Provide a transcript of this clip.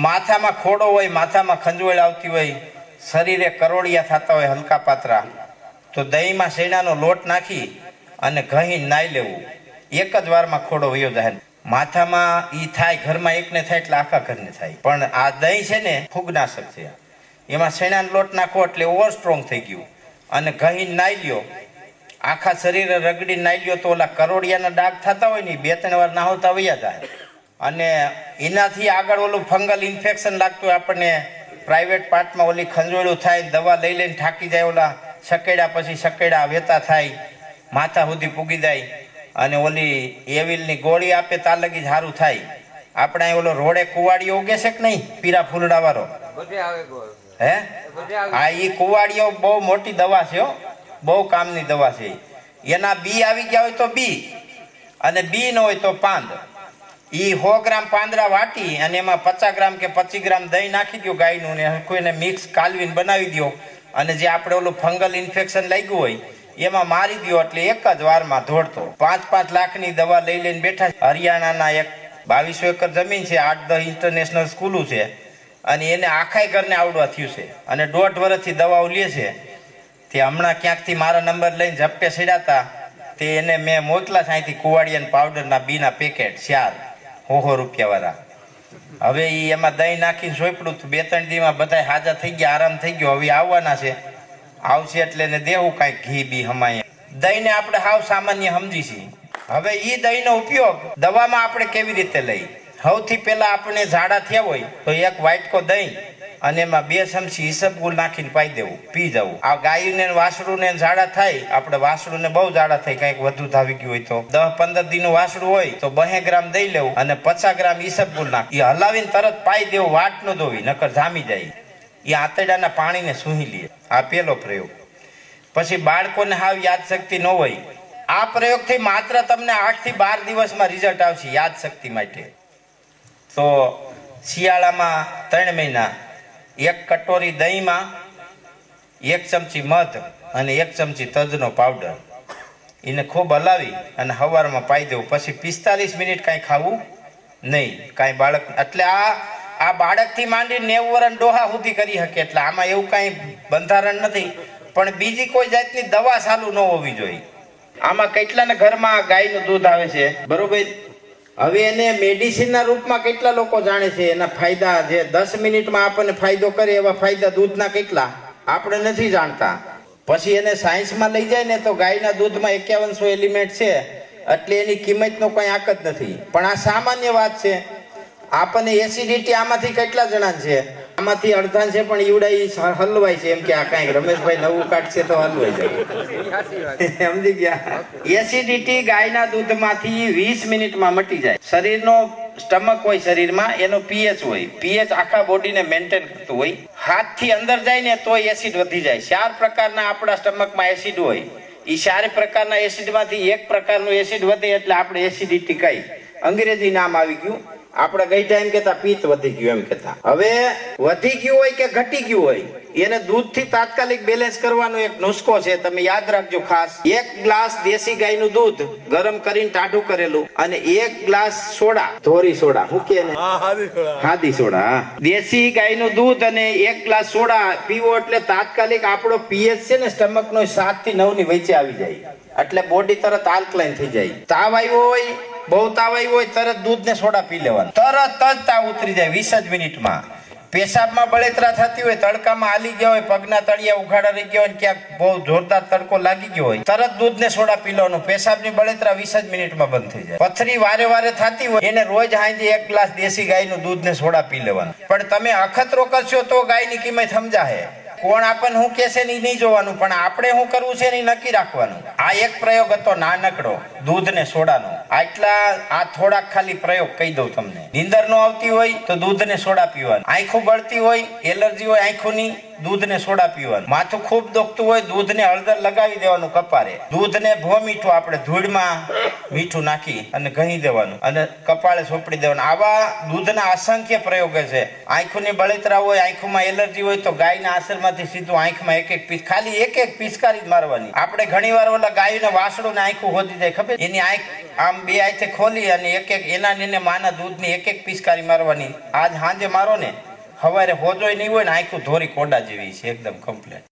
માથામાં ખોડો હોય, માથામાં ખંજવળ આવતી હોય, શરીરે કરોડિયા થતા હોય હલકા પાતરા, તો દહીંમાં શેણાનો લોટ નાખી અને ઘહી નાઈ લેવું. એક જ વારમાં ખોડો વયો જાય. માથામાં ઈ થાય, ઘરમાં એકને થાય એટલે આખા ઘરને થાય. પણ આ દહીં છે ને ફૂગનાશક છે. એમાં શેણાનો લોટ નાખો એટલે ઓવર સ્ટ્રોંગ થઈ ગયું અને ઘહી નાઈ લ્યો, આખા શરીરે રગડી નાઈ લ્યો તો ઓલા કરોડિયાના ડાઘ થતા હોય ને 2-3 વાર નાહવતા વયા જાય. અને એનાથી આગળ ઓલું ફંગલ ઇન્ફેક્શન લાગતું હોય આપણને, પ્રાઇવેટ પાર્ટમાં ઓલી ખંજોળું થાય, દવા લઈ લઈને થાકી જાય, ઓલા સકેડા પછી સકેડા વેતા થાય, માથા સુધી પૂગી જાય અને ઓલી એવિલની ગોળી આપે ત્યાં લગી જ સારું થાય. આપણે ઓલો રોડે કુવાડીઓ ઉગે છે કે નહીં, પીરા ફૂલડા વાળો, હે હા, એ કુવાડીઓ બહુ મોટી દવા છે, બહુ કામની દવા છે. એના બી આવી ગયા હોય તો બી, અને બી ન હોય તો પાંદ. ઈ 100 ગ્રામ પાંદડા વાટી અને એમાં 50 ગ્રામ કે 25 ગ્રામ દહીં નાખી દો ગાયનું ને કોઈને મિક્સ કાલવીને બનાવી દો અને જે આપણે ઓલું ફંગલ ઇન્ફેક્શન લાગ્યું હોય એમાં મારી દો એટલે એક જ વારમાં ધોડતો. 5-5 લાખની દવા લઈ લઈને બેઠા. હરિયાણાના એક 2200 એકર જમીન છે, 8-10 ઇન્ટરનેશનલ સ્કૂલો છે અને એને આખાય ઘરને આવડવા થયું છે અને 1.5 વર્ષથી દવાઓ લે છે. તે હમણાં ક્યાંકથી મારા નંબર લઈને ઝપટે ચડ્યા તે એને મેં મોકલા છે અહીંથી કુવાડિયા પાવડરના બીના પેકેટ 400 રૂપિયા વાળા. હવે એ એમાં દહીં નાખીને સોંપડું, 2-3 દીમાં બધા હાજા થઈ ગયા, આરામ થઈ ગયો. હવે આવવાના છે, આવશે એટલે એને દેવું કાંઈક ઘી બી હમાય. દહીંને આપણે હાવ સામાન્ય સમજી છીએ. હવે એ દહીંનો ઉપયોગ દવામાં આપણે કેવી રીતે લઈ? સૌથી પહેલા આપણે ઝાડા થયા હોય તો એક વાટકો દહીં અને એમાં 2 ચમચી ઈસબગુલ નાખીને પાઈ દેવું, પી જવું. આ ગાયને વાસળું ને ઝાડા થાય, આપણે વાસળું ને બહુ ઝાડા થાય, કંઈક વધુ થાવી ગયું હોય તો 10-15 દીનું વાસળું હોય તો 200 ગ્રામ દહીં લેવું અને 50 ગ્રામ ઈસબગુલ નાખી હલાવીને તરત પાઈ દેવું, વાટ ન ધોવી નકર જામી જાય. એ આંતરડાના પાણીને સૂહી લે. આ પહેલો પ્રયોગ. પછી બાળકોને હાવ યાદશક્તિ ન હોય, આ પ્રયોગથી માત્ર તમને 8 થી 12 દિવસમાં રિઝલ્ટ આવશે યાદશક્તિ માટે. તો શિયાળામાં 3 મહિના 1 કટોરી દહીંમાં 1 ચમચી મધ અને 1 ચમચી તજનો પાવડર, એને ખૂબ હલાવી અને સવારમાં પાઈ દેવું. પછી 45 મિનિટ કાંઈ ખાવું નહીં, કાંઈ બાળક. એટલે આ બાળકથી માંડી 90 વર્ષ ડોહા સુધી કરી શકે. એટલે આમાં એવું કાંઈ બંધારણ નથી, પણ બીજી કોઈ જાતની દવા ચાલુ ન હોવી જોઈએ. આમાં કેટલાના ઘરમાં ગાયનું દૂધ આવે છે, બરોબર? હવે એને મેડિસિનના રૂપમાં કેટલા લોકો જાણે છે, એના ફાયદા જે 10 મિનિટમાં આપણને ફાયદો કરે એવા ફાયદા દૂધના કેટલા આપણે નથી જાણતા. પછી એને સાયન્સમાં લઈ જાય ને તો ગાયના દૂધમાં 5100 એલિમેન્ટ છે, એટલે એની કિંમતનો કોઈ આંક જ નથી. પણ આ સામાન્ય વાત છે. આપણને એસિડિટી આમાંથી કેટલા જણા છે, આમાંથી અડધા છે પણ ઈવડા હલવાય છે, એમ કે આ કાંઈક રમેશભાઈ નવું કાઢશે તો હલવાઈ જાય. સમજી ગયા? એસિડિટી ગાયના દૂધમાંથી 20 મિનિટમાં મટી જાય. શરીરનો સ્ટમક હોય, શરીરમાં એનો પીએચ હોય, પીએચ આખા બોડીને મેન્ટેન કરતું હોય. હાથથી અંદર જાય ને તો એસિડ વધી જાય. 4 પ્રકારના આપણા સ્ટમકમાં એસિડ હોય. એ 4 પ્રકારના એસિડમાંથી એક પ્રકારનું એસિડ વધે એટલે આપણે એસિડિટી કહી. અંગ્રેજી નામ આવી ગયું. આપણે ગઈ ટાઈમ કેતા પિત્ત વધી ગયું એમ કેતા. હવે વધી ગયું હોય કે ઘટી ગયું હોય, એને દૂધથી તાત્કાલિક બેલેન્સ કરવાનો એક નુસ્ખો છે, તમે યાદ રાખજો ખાસ. 1 ગ્લાસ દેશી ગાયનું દૂધ ગરમ કરીને ટાઢું કરેલું અને 1 ગ્લાસ સોડા, ધોરી સોડા, શું કે એને? હાદી સોડા. દેશી ગાયનું દૂધ અને 1 ગ્લાસ સોડા પીવો એટલે તાત્કાલિક આપણો પીએચ છે ને સ્ટમકનો 7 થી 9 ની વચ્ચે આવી જાય. એટલે બોડી તરત આલ્કલાઇન થઈ જાય. તાવ આવ્યો હોય, બહુ તાવ આવ્યો હોય, તરત દૂધ ને સોડા પી લેવાનું, તરત જ તાવ ઉતરી જાય 20 જ મિનિટમાં. પેશાબમાં બળતરા થતી હોય, તડકામાં હાલી ગયા હોય, પગના તળિયા ઉઘાડા રહી ગયા હોય, ક્યાંક બહુ જોરદાર તડકો લાગી ગયો હોય, તરત દૂધ ને સોડા પી લેવાનું. પેશાબની બળતરા 20 જ મિનિટમાં બંધ થઈ જાય. પથરી વારે વારે થતી હોય, એને રોજ હાંજે 1 ગ્લાસ દેશી ગાયનું દૂધ ને સોડા પી લેવાનું. પણ તમે અખતરો કરશો તો ગાયની કિંમત સમજાશે. કોણ આપણને શું કહેશે ને નહીં જોવાનું, પણ આપણે શું કરવું છે ને નક્કી રાખવાનું. આ એક પ્રયોગ હતો નાનકડો દૂધ ને સોડાનો. આ થોડાક ખાલી પ્રયોગ કહી દઉં તમને. નીંદર ન આવતી હોય તો દૂધ ને સોડા પીવાનું. આંખું બળતી હોય, એલર્જી હોય આંખોની, દૂધને સોડા પીવાનું. માથું ખૂબ દુખતું હોય દૂધને હળદર લગાવી દેવાનું કપારે. દૂધને ભો મીઠું આપણે ધૂળમાં મીઠું નાખી અને ઘહી દેવાનું અને કપાળે સોપડી દેવાનું. આવા દૂધના અસંખ્ય પ્રયોગો છે. આંખોની બળતરા હોય, આંખોમાં એલર્જી હોય તો ગાયના આશરમાંથી સીધું આંખમાં એક પીસ, ખાલી એક પિચકારી જ મારવાની. આપણે ઘણી વાર ઓલા ગાયોને વાસડું ને આંખું હોદી જાય ખબર, એની આંખ આમ બે હાથે ખોલી અને એક એના ને માના દૂધની એક પિચકારી મારવાની. આજ સાંજે મારો ને, સવારે હોજોય નહીં હોય ને આંખું ધોરી કોડા જેવી છે એકદમ કમ્પ્લેટ.